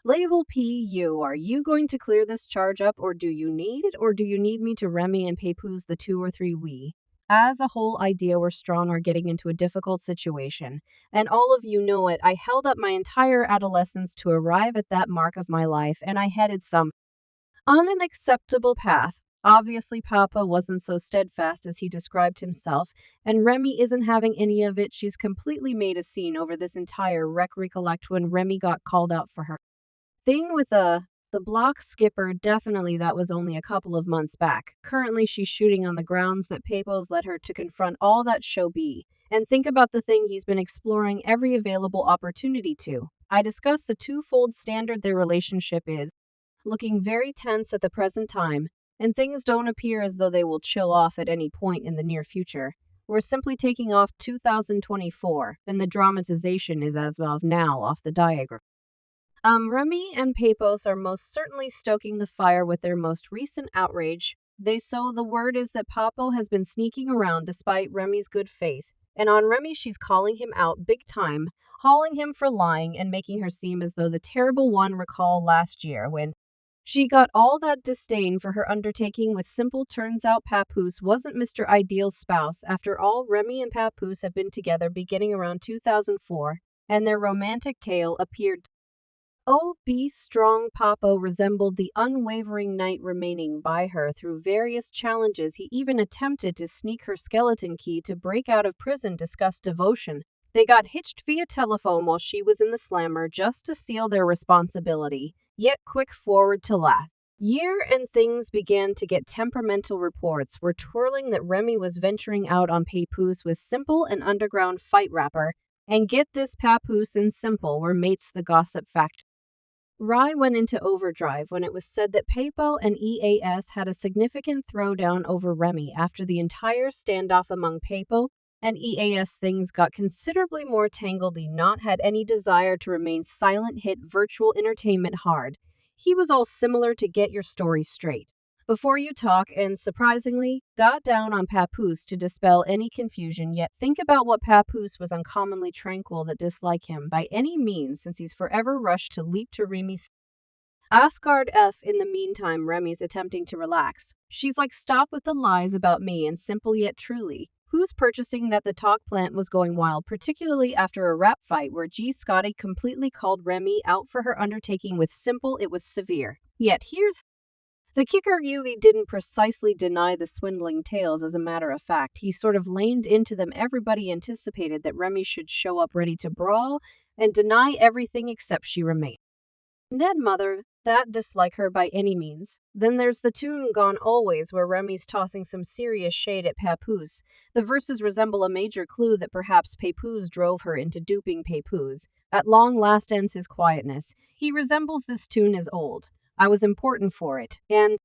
Label PU, are you going to clear this charge up, or do you need me to Remy and Papoose the 2 or 3 we? As a whole idea we're strong or getting into a difficult situation. And all of you know it, I held up my entire adolescence to arrive at that mark of my life, and I headed some on an acceptable path. Obviously, Papa wasn't so steadfast as he described himself, and Remy isn't having any of it. She's completely made a scene over this entire recollect when Remy got called out for her thing with the block skipper. Definitely that was only a couple of months back. Currently she's shooting on the grounds that Papo's led her to confront all that show be. And think about the thing he's been exploring every available opportunity to. I discussed a twofold standard their relationship is looking very tense at the present time, and things don't appear as though they will chill off at any point in the near future. We're simply taking off 2024, and the dramatization is as of now off the diagram. Remy and Papoose are most certainly stoking the fire with their most recent outrage. The word is that Papo has been sneaking around despite Remy's good faith, and on Remy she's calling him out big time, hauling him for lying and making her seem as though the terrible one. Recall last year when she got all that disdain for her undertaking with Simple. Turns out Papoose wasn't Mr. Ideal spouse. After all, Remy and Papoose have been together beginning around 2004, and their romantic tale appeared. Oh, be strong. Papo resembled the unwavering knight remaining by her through various challenges. He even attempted to sneak her skeleton key to break out of prison. Discuss devotion. They got hitched via telephone while she was in the slammer just to seal their responsibility. Yet quick forward to last year and things began to get temperamental. Reports were twirling that Remy was venturing out on Papoose with Simple, an underground fight rapper. And get this, Papoose and Simple were mates. The gossip fact. Rye went into overdrive when it was said that Papo and EAS had a significant throwdown over Remy. After the entire standoff among Papo and EAS, things got considerably more tangled. He not had any desire to remain silent. Hit virtual entertainment hard. He was all similar to get your story straight before you talk, and surprisingly, got down on Papoose to dispel any confusion. Yet think about what Papoose was uncommonly tranquil that dislike him by any means, since he's forever rushed to leap to Remy's off-guard. In the meantime, Remy's attempting to relax. She's like, stop with the lies about me, and Simple. Yet truly, who's purchasing that? The talk plant was going wild, particularly after a rap fight where G. Scotty completely called Remy out for her undertaking with Simple. It was severe. Yet here's the kicker. UV didn't precisely deny the swindling tales. As a matter of fact, he sort of leaned into them. Everybody anticipated that Remy should show up ready to brawl and deny everything except she remained. Ned mother, that dislike her by any means. Then there's the tune Gone Always, where Remy's tossing some serious shade at Papoose. The verses resemble a major clue that perhaps Papoose drove her into duping Papoose. At long last ends his quietness. He resembles this tune is old. I was important for it, and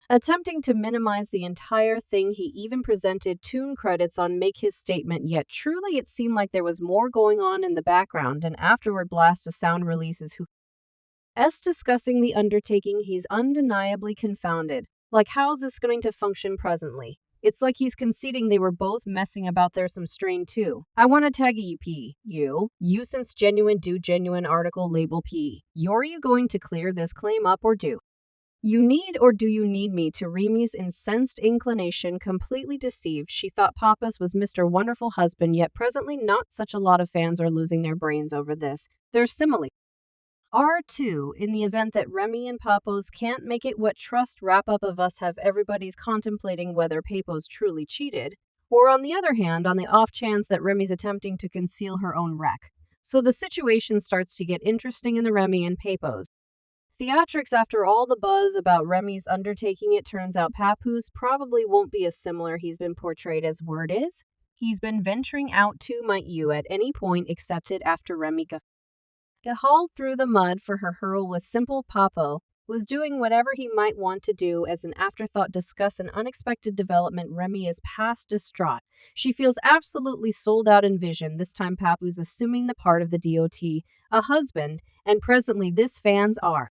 attempting to minimize the entire thing, he even presented tune credits on make his statement. Yet truly it seemed like there was more going on in the background, and afterward blast a sound releases who discussing the undertaking. He's undeniably confounded. Like, how's this going to function presently? It's like he's conceding they were both messing about. There's some strain too. I want to tag you P. You since genuine do genuine article label P. You're you going to clear this claim up, or do you need me to? Remy's incensed inclination completely deceived. She thought Papa's was Mr. Wonderful Husband, yet presently not such a lot of fans are losing their brains over this. There's simile. R2, in the event that Remy and Papo's can't make it, what trust wrap-up of us have everybody's contemplating whether Papo's truly cheated, or on the other hand, on the off chance that Remy's attempting to conceal her own wreck. So the situation starts to get interesting in the Remy and Papo's theatrics. After all the buzz about Remy's undertaking, it turns out Papoose probably won't be as similar he's been portrayed as. Word is, he's been venturing out too. Might you at any point accept it after Remy hauled through the mud for her hurl with Simple? Papo was doing whatever he might want to do as an afterthought. Discuss an unexpected development. Remy is past distraught. She feels absolutely sold out in vision. This time Papoose assuming the part of the DOT, a husband, and presently this fans are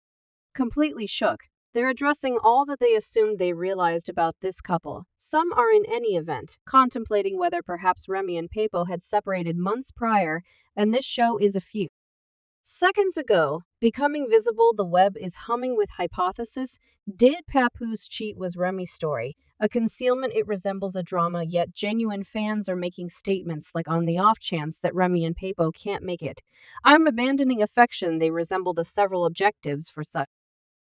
completely shook. They're addressing all that they assumed they realized about this couple. Some are in any event contemplating whether perhaps Remy and Papo had separated months prior, and this show is a few Seconds ago, becoming visible, the web is humming with hypothesis. Did Papoose cheat? Was Remy's story a concealment? It resembles a drama, yet genuine fans are making statements like, on the off chance that Remy and Papo can't make it, I'm abandoning affection. They resemble the several objectives for such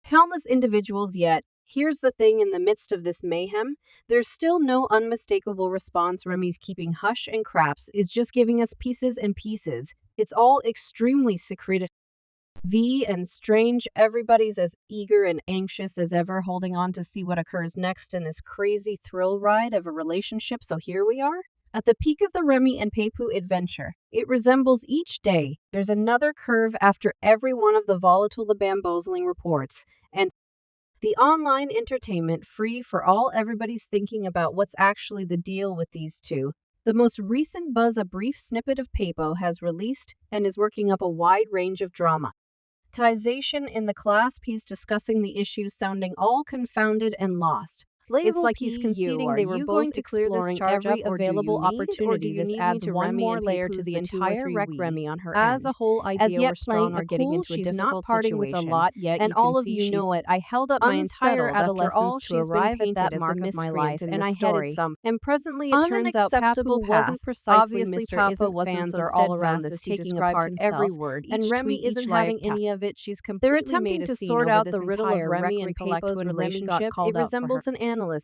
countless individuals, yet here's the thing, in the midst of this mayhem, there's still no unmistakable response. Remy's keeping hush and craps is just giving us pieces and pieces. It's all extremely secretive and strange. Everybody's as eager and anxious as ever, holding on to see what occurs next in this crazy thrill ride of a relationship. So here we are, at the peak of the Remy and Papoose adventure. It resembles each day. There's another curve after every one of the volatile, the bamboozling reports. And the online entertainment free for all. Everybody's thinking about what's actually the deal with these two. The most recent buzz, a brief snippet of Papo, has released and is working up a wide range of dramatization in the clasp. He's discussing the issues, sounding all confounded and lost. It's like he's conceding they were both exploring every available opportunity. This adds one more layer to the entire wreck. Remy on her as a whole idea, as yet playing are getting into a difficult situation. With a lot yet, and all of you know it. I held up my entire adolescence to arrive at that mark of my life, and I headed some. And presently, it turns out Papo wasn't precisely Mr. Papo wasn't. Fans are all around this, taking apart every word, and Remy isn't having any of it. She's completely. They're attempting to sort out the riddle of Remy and Papo's relationship. It resembles an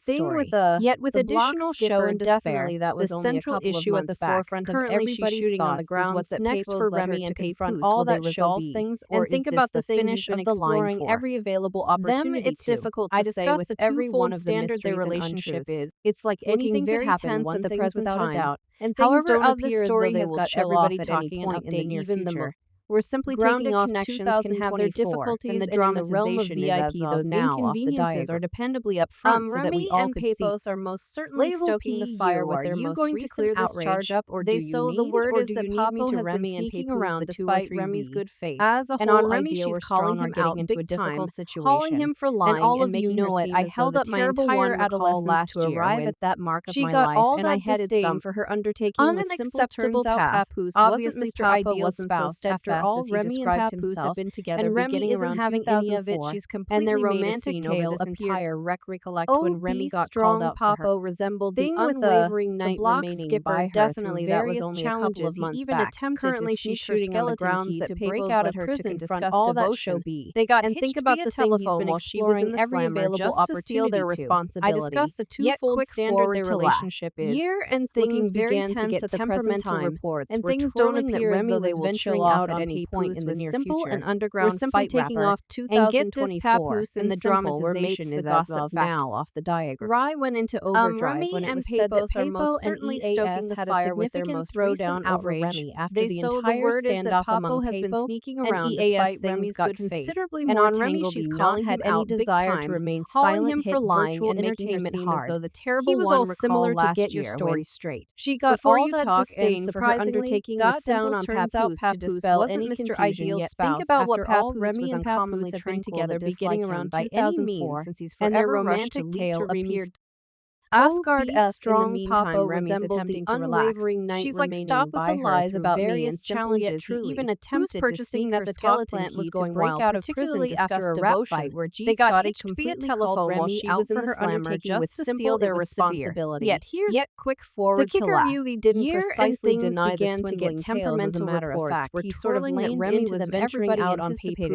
thing with yet with additional show and despair. That was the central issue at the forefront of everybody's thoughts. What's next for Remy and Papoose? All that resolve things, or think about the finish of the line for every available opportunity. It's difficult to say with every one of the mysteries their relationship is. It's like anything very tense at the present time, and things don't appear as though they will chill off at any point in the near future. We're simply taking off. Connections can have their difficulties, and the dramatization is as those inconveniences are dependably up front, so that we all could see. Papoose are most certainly stoking the fire with their most recent outrage. Are you going to clear this charge up, or do you need, the word is that Papo has been sneaking around despite Remy's good faith. As a whole, and on Remy, she's calling him out into a difficult situation, calling him for lying, and all of you know it. I held up my entire adolescence to arrive at that mark of my life, and I headed some for her undertaking with simple turns out. Papoose wasn't Mr. Ideal spouse. After all, Remy and Papoose have been together, and Remy isn't having any of it. She's completely and their romantic tale appeared. Recollect when Remy got called out for her. Papo resembled the unwavering knight remaining by her. Definitely, that was only a couple of months back. Currently, she's shooting on the grounds that break out of her prison to confront all that show be. They got and think about the telephone while she was in the every available opportunity their responsibility. I discussed a twofold standard their relationship is. Year and things began to get temperamental reports, and things don't appear as though they will venturing out at any point in the near simple future. And underground we're simply taking off 2024, and the dramatization is as of now off the diagram. Rye went into overdrive when it was said that Papo certainly stoking the fire with their most throwdown over Remy after the entire standoff among has been sneaking around despite Remy's good faith. And on Remy, she's calling had any desire to remain silent, him for lying and making her seem as though the terrible he was all similar to get your story straight. She got all that disdain for her undertaking got down on Papoose to dispel any Mr. Ideal spouse. Think about what Papoose Remy and Papoose have been together beginning around 2004, since he's and their romantic tale appeared off guard. Strong Papo resembled the unwavering knight. She's like, stop with the lies about various challenges. He even attempted purchasing that the skeleton was going break out of prison after a rap fight where they got hitched via telephone while she was in the slammer just to seal their responsibility. Yet here's quick forward the kicker really didn't precisely deny the began to get temperamental reports where he sort of landed into them everybody out on Papoose.